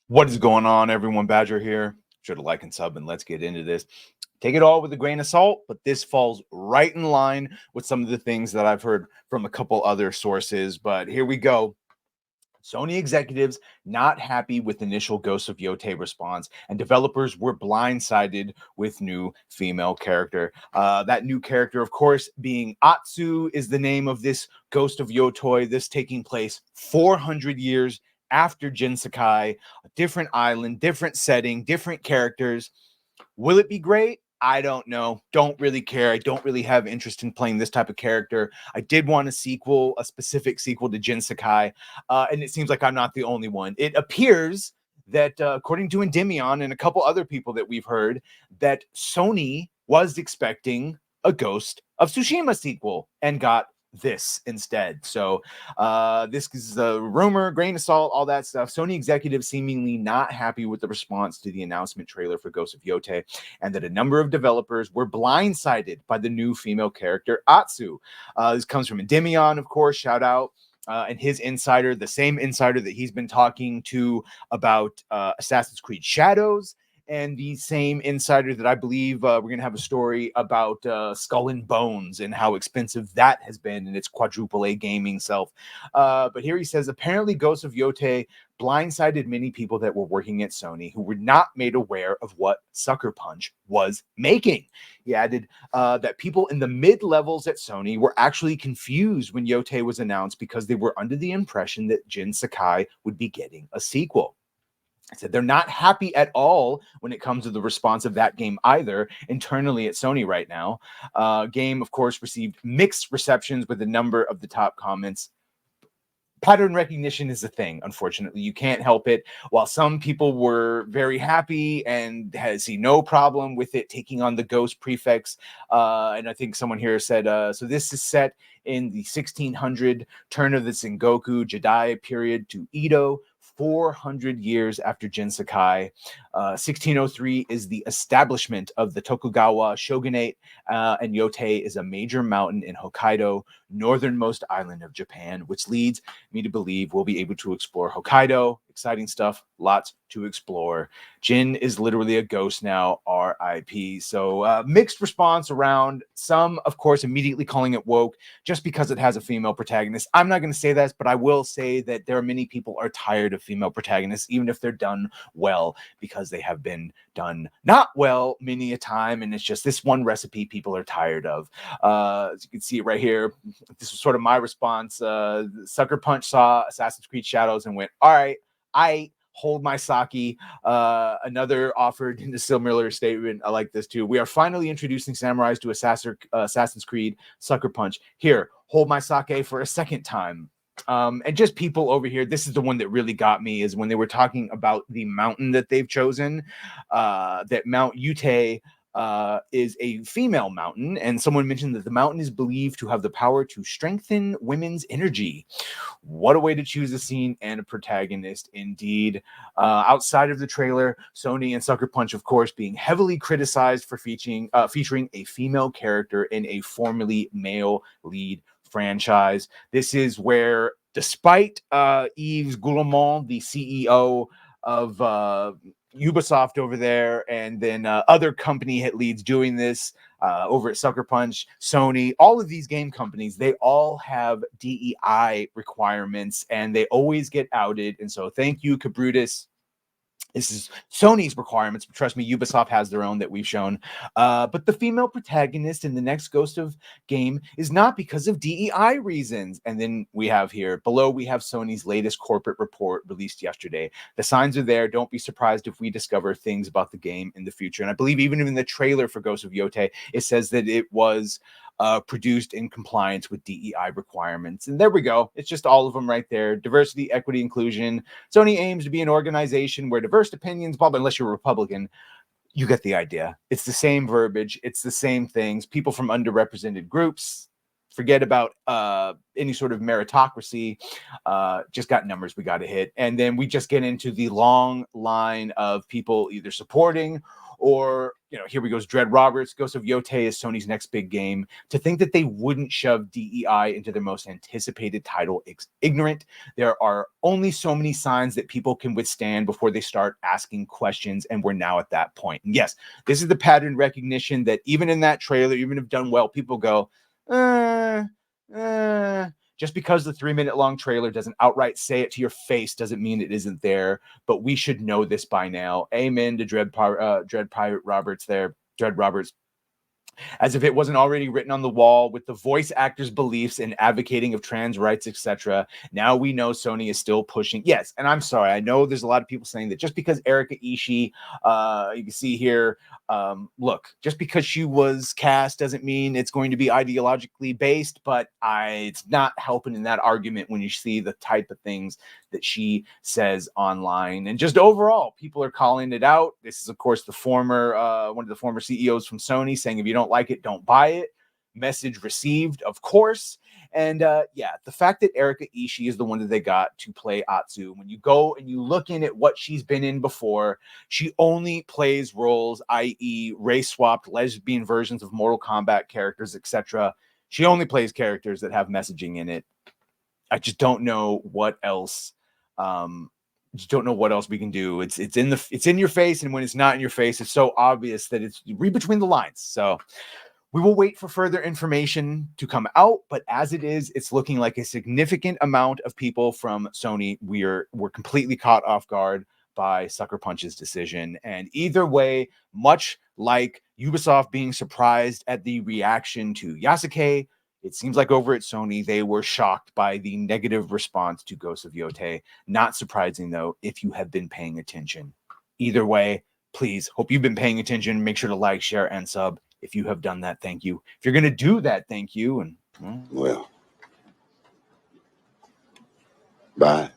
What is going on, everyone? Badger here. Sure to like and sub, and let's get into this. Take it all with a grain of salt, but this falls right in line with some of the things that I've heard from a couple other sources. But here we go. Sony executives not happy with initial Ghost of Yotei response, and developers were blindsided with new female character. That new character, of course, being Atsu, is the name of this Ghost of Yotei. This taking place 400 years after Jin Sakai, a different island, different setting, different characters. Will it be great? I don't know. Don't really care. I don't really have interest in playing this type of character. I did want a sequel, a specific sequel to Jin Sakai, and it seems like I'm not the only one. It appears that, according to Endymion and a couple other people that we've heard, that Sony was expecting a Ghost of Tsushima sequel and got this instead. So this is a rumor, grain of salt, all that stuff. Sony executives seemingly not happy with the response to the announcement trailer for Ghost of Yotei, and that a number of developers were blindsided by the new female character Atsu. This comes from Endymion, of course, shout out. And his insider, the same insider that he's been talking to about Assassin's Creed Shadows, and the same insider that I believe we're going to have a story about Skull and Bones and how expensive that has been in its quadruple A gaming self. But here he says, apparently Ghost of Yotei blindsided many people that were working at Sony who were not made aware of what Sucker Punch was making. He added that people in the mid-levels at Sony were actually confused when Yotei was announced because they were under the impression that Jin Sakai would be getting a sequel. I said they're not happy at all when it comes to the response of that game either internally at Sony right now. Game, of course, received mixed receptions with a number of the top comments. Pattern recognition is a thing, unfortunately. You can't help it. While some people were very happy and see no problem with it taking on the ghost prefix, and I think someone here said, so this is set in the 1600 turn of the Sengoku Jedi period to Edo, 400 years after Jin Sakai. 1603 is the establishment of the Tokugawa shogunate, and Yotei is a major mountain in Hokkaido, northernmost island of Japan, which leads me to believe we'll be able to explore Hokkaido. Exciting stuff, lots to explore. Jin is literally a ghost now, RIP. So mixed response around. Some, of course, immediately calling it woke just because it has a female protagonist. I'm not going to say that, but I will say that there are many people are tired of female protagonists, even if they're done well, because they have been done not well many a time, and it's just this one recipe people are tired of. As you can see it right here, this was sort of my response. Sucker Punch saw Assassin's Creed Shadows and went, all right, I hold my sake. Another offered in a similar statement. I like this too. We are finally introducing samurais to Assassin's Creed Sucker Punch. Here, hold my sake for a second time. And just people over here, this is the one that really got me, is when they were talking about the mountain that they've chosen, that Mount Yotei is a female mountain, and someone mentioned that the mountain is believed to have the power to strengthen women's energy. What a way to choose a scene and a protagonist, indeed. Outside of the trailer, Sony and Sucker Punch, of course, being heavily criticized for featuring a female character in a formerly male lead franchise. This is where, despite Yves Guillemot, the CEO of Ubisoft over there, and then other company hit leads doing this over at Sucker Punch, Sony, all of these game companies, they all have DEI requirements and they always get outed. And so thank you, Cabrutus. This is Sony's requirements, but trust me, Ubisoft has their own that we've shown. But the female protagonist in the next Ghost of game is not because of DEI reasons. And then we have here, below we have Sony's latest corporate report released yesterday. The signs are there. Don't be surprised if we discover things about the game in the future. And I believe even in the trailer for Ghost of Yotei, it says that it was produced in compliance with DEI requirements. And there we go. It's just all of them right there. Diversity, equity, inclusion. Sony aims to be an organization where diverse opinions, blah, blah, unless you're a Republican, you get the idea. It's the same verbiage. It's the same things. People from underrepresented groups. Forget about any sort of meritocracy. Just got numbers we got to hit. And then we just get into the long line of people either supporting or, you know, here we go, Dread Roberts, Ghost of Yotei is Sony's next big game. To think that they wouldn't shove DEI into their most anticipated title ignorant. There are only so many signs that people can withstand before they start asking questions, and we're now at that point. And yes, this is the pattern recognition that even in that trailer, even if done well, people go, just because the 3-minute long trailer doesn't outright say it to your face doesn't mean it isn't there, but we should know this by now. Amen to Dread Roberts there. Dread Roberts. As if it wasn't already written on the wall with the voice actors' beliefs and advocating of trans rights, etc. Now we know Sony is still pushing. Yes, and I'm sorry. I know there's a lot of people saying that just because Erika Ishii, you can see here, look, just because she was cast doesn't mean it's going to be ideologically based, but it's not helping in that argument when you see the type of things that she says online. And just overall, people are calling it out. This is, of course, the former one of the former CEOs from Sony saying, if you don't like it, don't buy it. Message received, of course. And yeah, the fact that Erika Ishii is the one that they got to play Atsu, when you go and you look in at what she's been in before, she only plays roles, i.e. race-swapped lesbian versions of Mortal Kombat characters, etc. She only plays characters that have messaging in it. I just don't know what else. Just don't know what else we can do. It's in your face, and when it's not in your face, it's so obvious that it's, you read between the lines. So we will wait for further information to come out, but as it is, it's looking like a significant amount of people from Sony we're completely caught off guard by Sucker Punch's decision. And either way, much like Ubisoft being surprised at the reaction to Yasuke, it seems like over at Sony, they were shocked by the negative response to Ghost of Yotei. Not surprising, though, if you have been paying attention. Either way, please, hope you've been paying attention. Make sure to like, share, and sub. If you have done that, thank you. If you're going to do that, thank you. And well, bye.